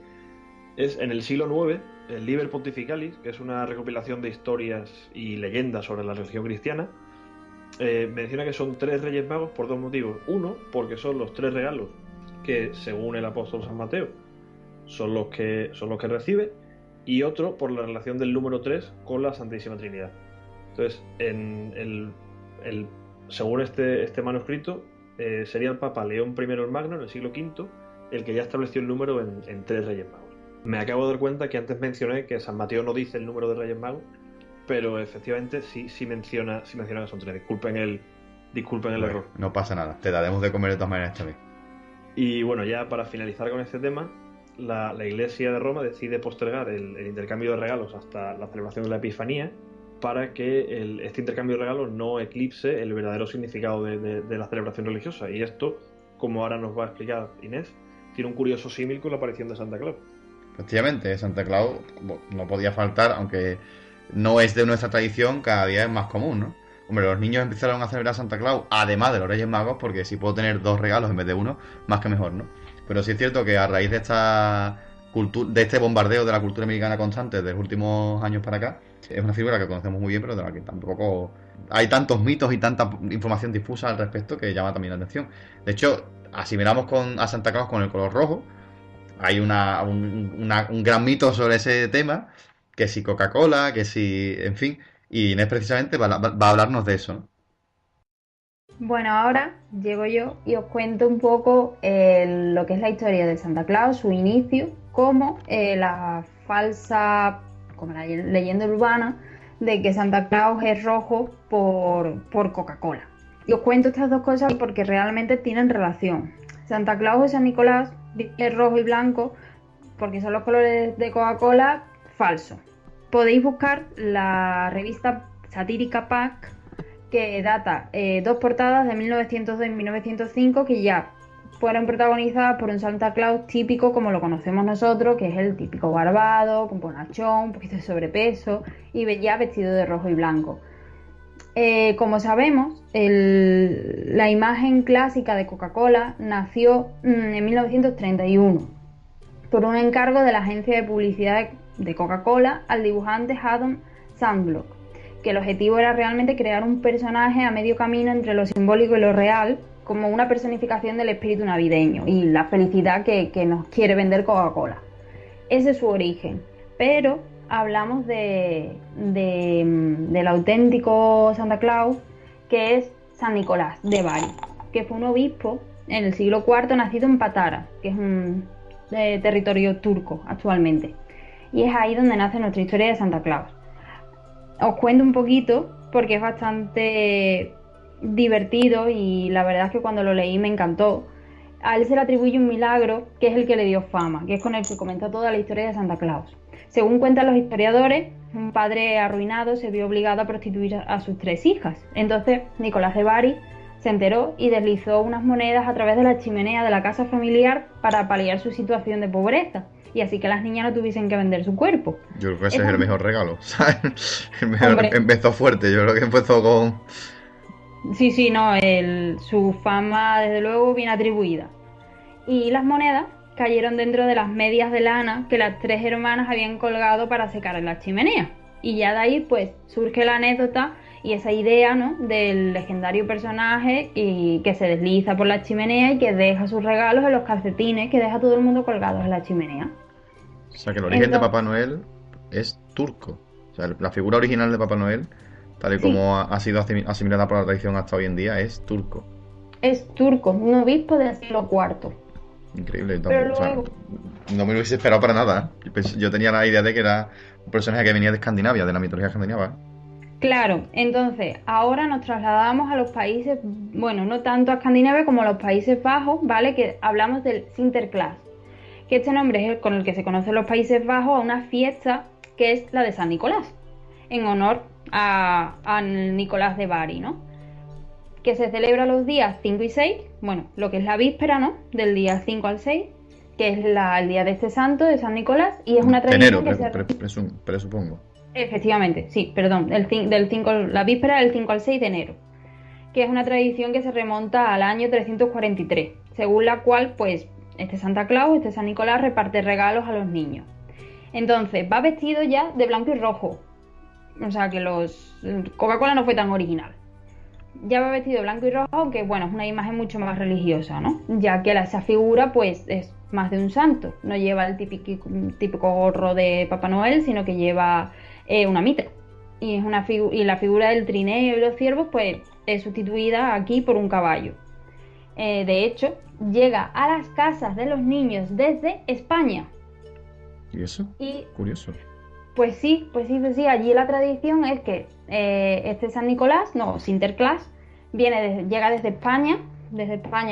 Es en el siglo IX, el Liber Pontificalis, que es una recopilación de historias y leyendas sobre la religión cristiana, menciona que son 3 Reyes Magos por 2 motivos. Uno, porque son los 3 regalos que, según el apóstol San Mateo, son los que recibe, y otro por la relación del número 3 con la Santísima Trinidad. Entonces, según este manuscrito, sería el Papa León I el Magno, en el siglo V, el que ya estableció el número en 3 Reyes Magos. Me acabo de dar cuenta que antes mencioné que San Mateo no dice el número de Reyes Magos, pero efectivamente sí menciona que son 3. Disculpen el error. No pasa nada, te daremos de comer de todas maneras esta vez. Y bueno, ya para finalizar con este tema, la Iglesia de Roma decide postergar el intercambio de regalos hasta la celebración de la Epifanía, para que este intercambio de regalos no eclipse el verdadero significado de la celebración religiosa. Y esto, como ahora nos va a explicar Inés, tiene un curioso símil con la aparición de Santa Claus. Efectivamente, Santa Claus no podía faltar, aunque no es de nuestra tradición, cada día es más común, ¿no? Hombre, los niños empezaron a celebrar Santa Claus, además de los Reyes Magos, porque si puedo tener 2 regalos en vez de uno, más que mejor, ¿no? Pero sí es cierto que a raíz de de este bombardeo de la cultura americana constante de los últimos años para acá, es una figura que conocemos muy bien, pero de la que tampoco hay tantos mitos y tanta información difusa al respecto que llama también la atención. De hecho, asimilamos a Santa Claus con el color rojo. Hay un gran mito sobre ese tema, que si Coca-Cola, que si... en fin, y Inés precisamente va a hablarnos de eso, ¿no? Bueno, ahora llego yo y os cuento un poco lo que es la historia de Santa Claus, su inicio, como la falsa, como la leyenda urbana de que Santa Claus es rojo por Coca-Cola. Y os cuento estas dos cosas porque realmente tienen relación. Santa Claus y San Nicolás es rojo y blanco porque son los colores de Coca-Cola, falso. Podéis buscar la revista satírica Pack, que data 2 portadas de 1902 y 1905, que ya fueron protagonizadas por un Santa Claus típico como lo conocemos nosotros, que es el típico barbado, con bonachón, un poquito de sobrepeso y ya vestido de rojo y blanco. Como sabemos, la imagen clásica de Coca-Cola nació en 1931 por un encargo de la agencia de publicidad de Coca-Cola al dibujante Haddon Sandblock, que el objetivo era realmente crear un personaje a medio camino entre lo simbólico y lo real, como una personificación del espíritu navideño y la felicidad que nos quiere vender Coca-Cola. Ese es su origen, pero hablamos del auténtico Santa Claus, que es San Nicolás de Bari, que fue un obispo en el siglo IV nacido en Patara, que es un territorio turco actualmente, y es ahí donde nace nuestra historia de Santa Claus. Os cuento un poquito porque es bastante divertido y la verdad es que cuando lo leí me encantó. A él se le atribuye un milagro que es el que le dio fama, que es con el que comenta toda la historia de Santa Claus. Según cuentan los historiadores, un padre arruinado se vio obligado a prostituir a sus 3 hijas. Entonces Nicolás de Bari se enteró y deslizó unas monedas a través de la chimenea de la casa familiar para paliar su situación de pobreza, y así que las niñas no tuviesen que vender su cuerpo. Yo creo que ese es el mejor regalo, ¿sabes? Empezó fuerte, yo creo que empezó con... Sí, no, su fama desde luego bien atribuida. Y las monedas cayeron dentro de las medias de lana que las 3 hermanas habían colgado para secar en la chimenea. Y ya de ahí pues surge la anécdota y esa idea, ¿no?, del legendario personaje y que se desliza por la chimenea y que deja sus regalos en los calcetines que deja a todo el mundo colgados en la chimenea. O sea que el origen de Papá Noel es turco. O sea, la figura original de Papá Noel tal y Sí. como ha sido asimilada por la tradición hasta hoy en día, es turco. Es turco, un obispo del siglo IV. Increíble. Pero O sea, luego, no me lo hubiese esperado para nada. Yo tenía la idea de que era un personaje que venía de Escandinavia, de la mitología escandinava. claro, entonces ahora nos trasladamos a los países, bueno, no tanto a Escandinavia como a los Países Bajos, ¿vale? Que hablamos del Sinterklaas, que este nombre es el con el que se conoce en los Países Bajos a una fiesta que es la de San Nicolás, en honor a Nicolás de Bari, ¿no? Que se celebra los días 5 y 6, bueno, lo que es la víspera, ¿no? Del día 5 al 6, que es el día de este santo, de San Nicolás, y es una De enero, tradición que se... presupongo. Efectivamente, sí, perdón, del 5, la víspera del 5 al 6 de enero, que es una tradición que se remonta al año 343, según la cual, pues, este Santa Claus, este San Nicolás, reparte regalos a los niños. Entonces, va vestido ya de blanco y rojo, o sea que Coca-Cola no fue tan original. Ya va vestido de blanco y rojo, aunque bueno, es una imagen mucho más religiosa, ¿no? Ya que esa figura, pues, es más de un santo. No lleva el típico gorro de Papá Noel, sino que lleva una mitra. Y la figura del trineo y los ciervos, pues, es sustituida aquí por un caballo. De hecho, llega a las casas de los niños desde España. ¿Y eso? Y Curioso. pues sí, allí la tradición es que este San Nicolás, no, Sinterklaas, llega desde España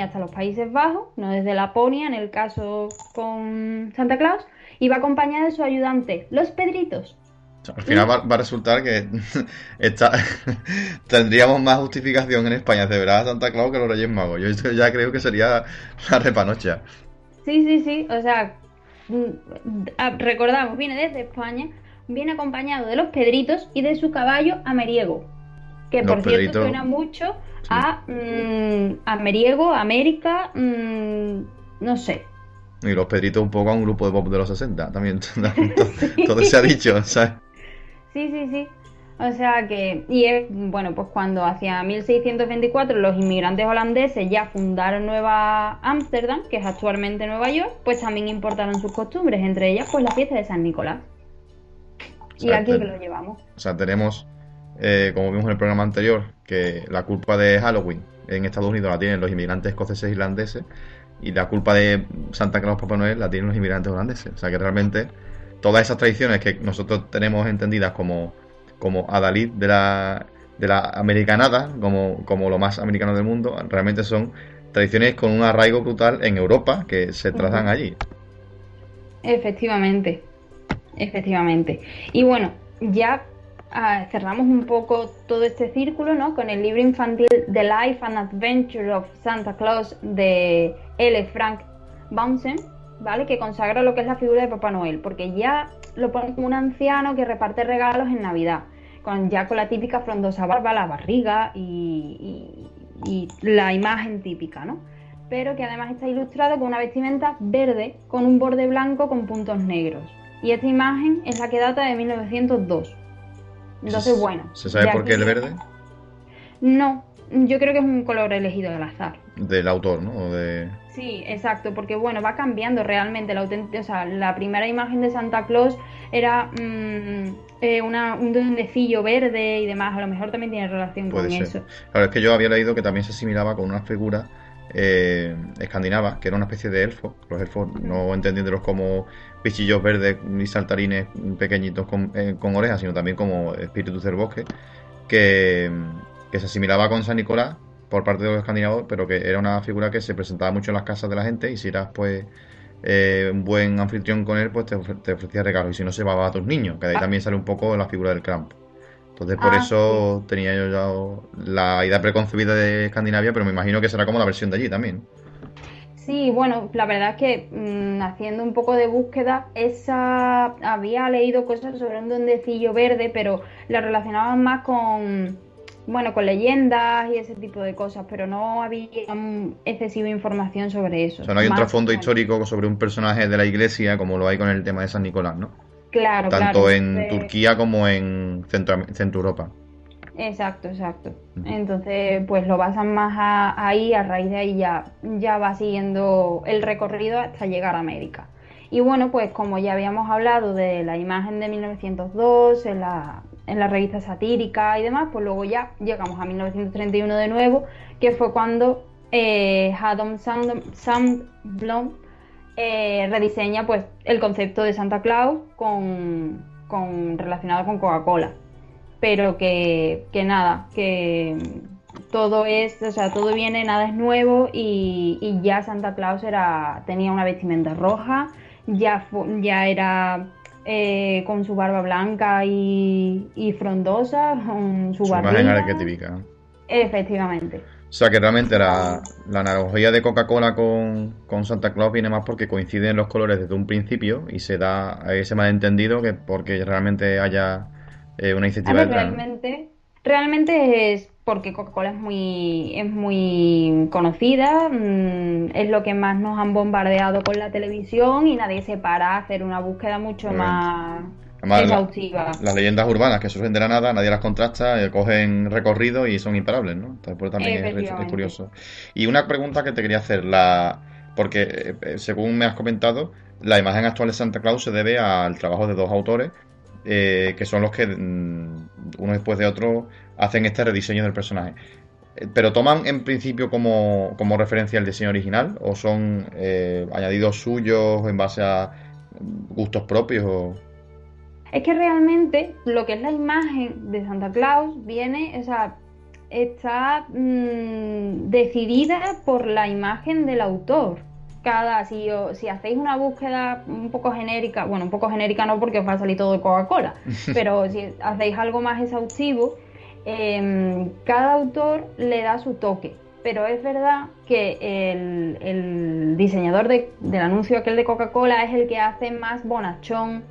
hasta los Países Bajos, no desde Laponia, en el caso con Santa Claus, y va acompañado de su ayudante, los Pedritos. O sea, al final va a resultar que esta- tendríamos más justificación en España de ver a Santa Claus que los Reyes Magos. Yo esto ya creo que sería la repanocha. Sí, o sea, recordamos, viene desde España, viene acompañado de los Pedritos y de su caballo Ameriego, que Los por cierto Pedritos, suena mucho sí. a Ameriego, América, no sé. Y los Pedritos un poco a un grupo de pop de los 60. También todo se ha dicho, ¿sabes? Sí. O sea que, y es, bueno, pues cuando hacia 1624 los inmigrantes holandeses ya fundaron Nueva Ámsterdam, que es actualmente Nueva York, pues también importaron sus costumbres, entre ellas pues la fiesta de San Nicolás. O Y sea, aquí que lo llevamos. O sea, tenemos, como vimos en el programa anterior, que la culpa de Halloween en Estados Unidos la tienen los inmigrantes escoceses e irlandeses y la culpa de Santa Claus Papá Noel la tienen los inmigrantes holandeses. O sea que realmente todas esas tradiciones que nosotros tenemos entendidas como adalid de la americanada, como lo más americano del mundo, realmente son tradiciones con un arraigo brutal en Europa que se trasladan allí. Efectivamente. Y bueno, ya cerramos un poco todo este círculo, ¿no? Con el libro infantil The Life and Adventure of Santa Claus de L. Frank Baumsen, ¿vale? Que consagra lo que es la figura de Papá Noel, porque ya lo pone como un anciano que reparte regalos en Navidad, con la típica frondosa barba, la barriga y la imagen típica, ¿no? Pero que además está ilustrado con una vestimenta verde con un borde blanco con puntos negros. Y esta imagen es la que data de 1902. Entonces, bueno. ¿Se sabe por qué el verde? No, yo creo que es un color elegido al azar. Del autor, ¿no? Sí, exacto, porque bueno, va cambiando realmente o sea, la primera imagen de Santa Claus era un duendecillo verde y demás, a lo mejor también tiene relación Puede con ser. eso. Claro, es que yo había leído que también se asimilaba con una figura escandinava, que era una especie de elfo. Los elfos no entendiéndolos como bichillos verdes y saltarines pequeñitos con orejas, sino también como espíritus del bosque, que se asimilaba con San Nicolás por parte de los escandinavos, pero que era una figura que se presentaba mucho en las casas de la gente y si eras pues un buen anfitrión con él, pues te ofrecía regalos y si no se llevaba a tus niños, que de ahí también sale un poco la figura del Krampus. Entonces por eso sí. tenía yo ya la idea preconcebida de Escandinavia, pero me imagino que será como la versión de allí también. Sí, bueno, la verdad es que haciendo un poco de búsqueda, había leído cosas sobre un duendecillo verde, pero la relacionaban más con leyendas y ese tipo de cosas, pero no había excesiva información sobre eso. O sea, no hay un Más, trasfondo bueno, histórico sobre un personaje de la iglesia como lo hay con el tema de San Nicolás, ¿no? claro, Tanto en entonces, Turquía como en Centro Europa. exacto. Entonces, pues lo basan más ahí, a raíz de ahí ya va siguiendo el recorrido hasta llegar a América. Y bueno, pues como ya habíamos hablado de la imagen de 1902, en la revista satírica y demás, pues luego ya llegamos a 1931 de nuevo, que fue cuando Haddon Sandblom rediseña pues el concepto de Santa Claus relacionado con Coca-Cola. Pero que nada, que todo es, o sea, todo viene, nada es nuevo y ya Santa Claus tenía una vestimenta roja, ya era con su barba blanca y frondosa, con su Su imagen barbilla. arquetípica, ¿no? Efectivamente. O sea que realmente la analogía de Coca-Cola con Santa Claus viene más porque coinciden los colores desde un principio y se da ese malentendido que porque realmente haya una A iniciativa ver, detrás, ¿no? realmente es porque Coca-Cola es muy conocida, es lo que más nos han bombardeado con la televisión y nadie se para a hacer una búsqueda mucho Obviamente. más Además, exhaustiva. las leyendas urbanas que surgen de la nada, nadie las contrasta, cogen recorrido y son imparables, ¿no? Entonces, pues también es Efectivamente. curioso. Y una pregunta que te quería hacer, porque según me has comentado, la imagen actual de Santa Claus se debe al trabajo de dos autores, que son los que, uno después de otro, hacen este rediseño del personaje. ¿Pero toman en principio como referencia el diseño original o son añadidos suyos en base a gustos propios? Es que realmente lo que es la imagen de Santa Claus viene, o sea, está decidida por la imagen del autor. Si hacéis una búsqueda un poco genérica, bueno, un poco genérica no porque os va a salir todo de Coca-Cola, pero si hacéis algo más exhaustivo, cada autor le da su toque. Pero es verdad que el diseñador del anuncio aquel de Coca-Cola es el que hace más bonachón,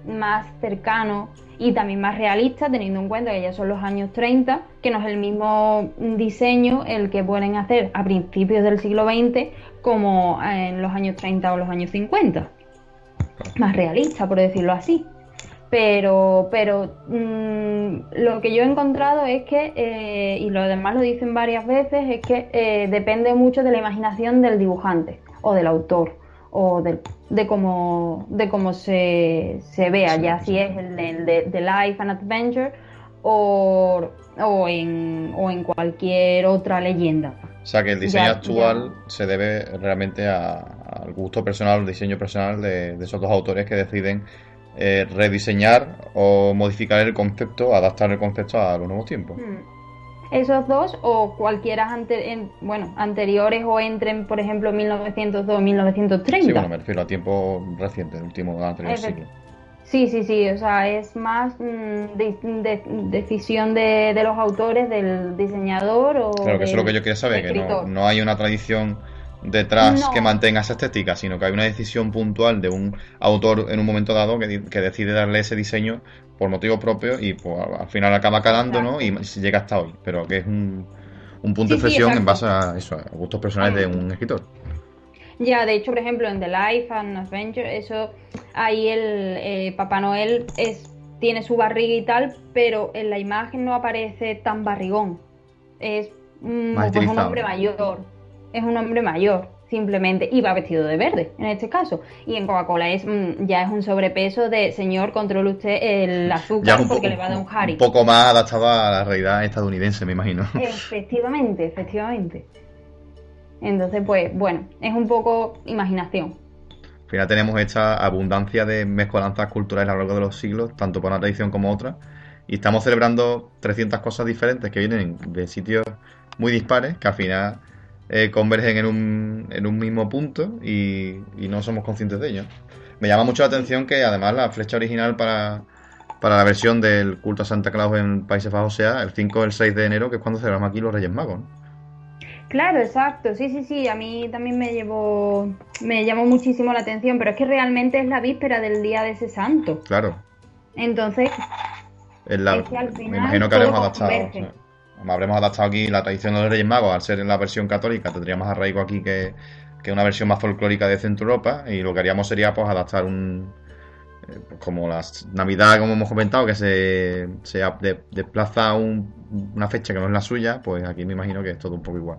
más cercano y también más realista, teniendo en cuenta que ya son los años 30, que no es el mismo diseño el que pueden hacer a principios del siglo XX como en los años 30 o los años 50. Más realista, por decirlo así. Pero lo que yo he encontrado es que, y lo demás lo dicen varias veces, es que depende mucho de la imaginación del dibujante o del autor o de cómo se vea, Sí, ya sí. si es el de Life and Adventure o en cualquier otra leyenda. O sea que el diseño Ya, actual se debe realmente al gusto personal, al diseño personal de esos dos autores que deciden rediseñar o modificar el concepto, adaptar el concepto a los nuevos tiempos. hmm, esos dos o cualquiera anteriores o entren, por ejemplo, 1902 o Sí, bueno, 1930. me refiero a tiempo reciente, el último anterior Efect- siglo. Sí, sí, sí, o sea, es más decisión de los autores, del diseñador o Claro que eso es lo que del yo quería saber, que escritor. no hay una tradición detrás que No, mantenga esa estética, sino que hay una decisión puntual de un autor en un momento dado que decide darle ese diseño por motivos propios y pues, al final acaba calando, ¿no? exacto. Y se llega hasta hoy, pero que es un punto de Sí, sí, inflexión en base exacto. a eso, a gustos personales de Vamos, un escritor. ya, de hecho, por ejemplo, en The Life and Adventure, eso, ahí el Papá Noel tiene su barriga y tal, pero en la imagen no aparece tan barrigón. Es Más pues un estilizado, hombre ¿no? mayor, es un hombre mayor, simplemente, y va vestido de verde, en este caso. Y en Coca-Cola ya es un sobrepeso de, señor, controle usted el Ya es azúcar porque le va a dar un un Harry. poco más adaptado a la realidad estadounidense, me imagino. Efectivamente, efectivamente. Entonces, pues, bueno, es un poco imaginación. Al final tenemos esta abundancia de mezcolanzas culturales a lo largo de los siglos, tanto por una tradición como otra, y estamos celebrando 300 cosas diferentes que vienen de sitios muy dispares, que al final convergen en un mismo punto y no somos conscientes de ello. Me llama mucho la atención que además la flecha original para la versión del culto a Santa Claus en Países Bajos sea el 5 o el 6 de enero, que es cuando celebramos aquí los Reyes Magos, ¿no? Claro, exacto, sí, sí, sí, a mí también me llamó muchísimo la atención, pero es que realmente es la víspera del día de ese santo. Claro, Entonces, es que al me final imagino que todo haremos adaptado. O sea, converge. habremos adaptado aquí la tradición de los Reyes Magos al ser en la versión católica, tendría más arraigo aquí que una versión más folclórica de Centro Europa. Y lo que haríamos sería pues adaptar pues, como la Navidad, como hemos comentado, que desplaza una fecha que no es la suya, pues aquí me imagino que es todo un poco igual.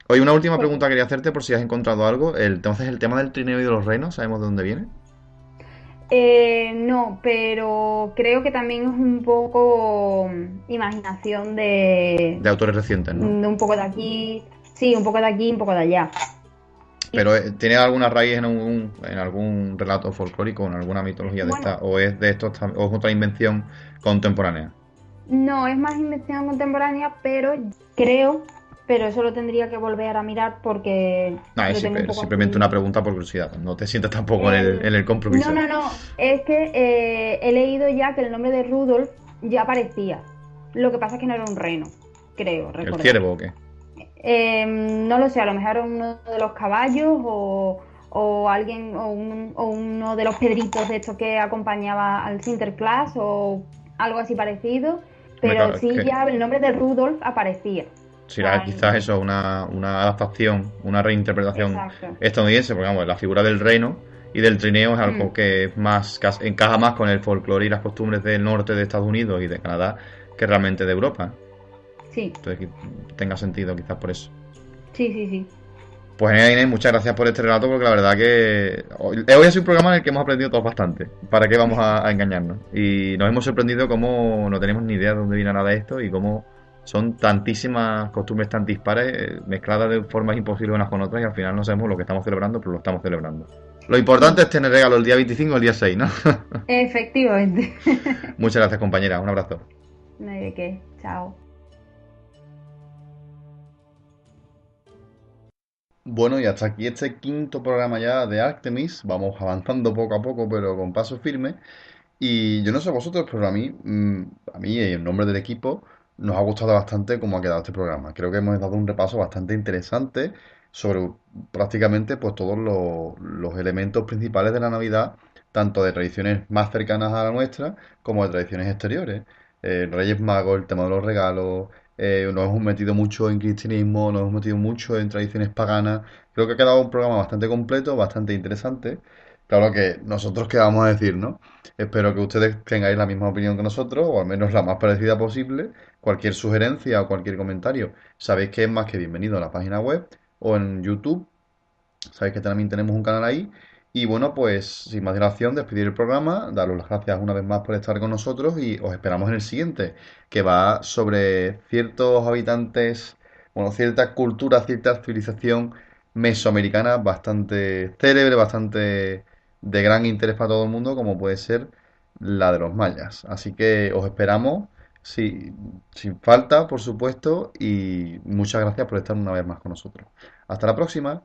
Oye, una última Pues, pregunta quería hacerte por si has encontrado algo. Entonces, el tema del trineo y de los renos, ¿sabemos de dónde viene? No, pero creo que también es un poco imaginación De autores recientes, ¿no? de un poco de aquí, sí, un poco de aquí, un poco de allá. Pero ¿tiene alguna raíz en algún relato folclórico, en alguna mitología de esta, Bueno, o es de estos, o es otra invención contemporánea? no, es más invención contemporánea, pero creo, pero eso lo tendría que volver a mirar porque No, es lo tengo un poco simplemente una así. pregunta por curiosidad. No te sientas tampoco en el No, compromiso. no, no, es que he leído ya que el nombre de Rudolf ya aparecía. Lo que pasa es que no era un reno, creo, ¿El recordar. ciervo o qué? No lo sé, a lo mejor era uno de los caballos o alguien o uno de los pedritos de estos que acompañaba al Sinterklaas o algo así parecido, Me pero sí ya el nombre de Rudolf aparecía. O será sea, quizás eso, una adaptación, una reinterpretación exacto. estadounidense, porque vamos, la figura del reino y del trineo es algo Mm, que es más, encaja más con el folclore y las costumbres del norte de Estados Unidos y de Canadá que realmente de Europa. sí, Entonces, que tenga sentido quizás por eso. sí, sí, sí. Pues genial, Inés, muchas gracias por este relato, porque la verdad que hoy ha sido un programa en el que hemos aprendido todos bastante. ¿Para qué vamos a engañarnos? Y nos hemos sorprendido cómo no tenemos ni idea de dónde viene nada de esto y cómo son tantísimas costumbres tan dispares, mezcladas de formas imposibles unas con otras y al final no sabemos lo que estamos celebrando, pero lo estamos celebrando. Lo importante Mm, es tener regalo el día 25 o el día 6, ¿no? efectivamente. Muchas gracias, compañera. Un abrazo. No hay de qué. Chao. Bueno, y hasta aquí este quinto programa ya de Artemis. Vamos avanzando poco a poco, pero con paso firme. Y yo no sé vosotros, pero a mí y en nombre del equipo nos ha gustado bastante cómo ha quedado este programa. Creo que hemos dado un repaso bastante interesante sobre prácticamente pues todos los elementos principales de la Navidad, tanto de tradiciones más cercanas a la nuestra como de tradiciones exteriores. Reyes Magos, el tema de los regalos, nos hemos metido mucho en cristianismo, nos hemos metido mucho en tradiciones paganas. Creo que ha quedado un programa bastante completo, bastante interesante. Claro que nosotros qué vamos a decir, ¿no? Espero que ustedes tengáis la misma opinión que nosotros, o al menos la más parecida posible. Cualquier sugerencia o cualquier comentario, sabéis que es más que bienvenido a la página web o en YouTube. Sabéis que también tenemos un canal ahí. Y bueno, pues sin más dilación, despedir el programa, daros las gracias una vez más por estar con nosotros y os esperamos en el siguiente, que va sobre ciertos habitantes, bueno, cierta cultura, cierta civilización mesoamericana bastante célebre, bastante de gran interés para todo el mundo, como puede ser la de los mayas. Así que os esperamos, sí, sin falta, por supuesto, y muchas gracias por estar una vez más con nosotros. Hasta la próxima.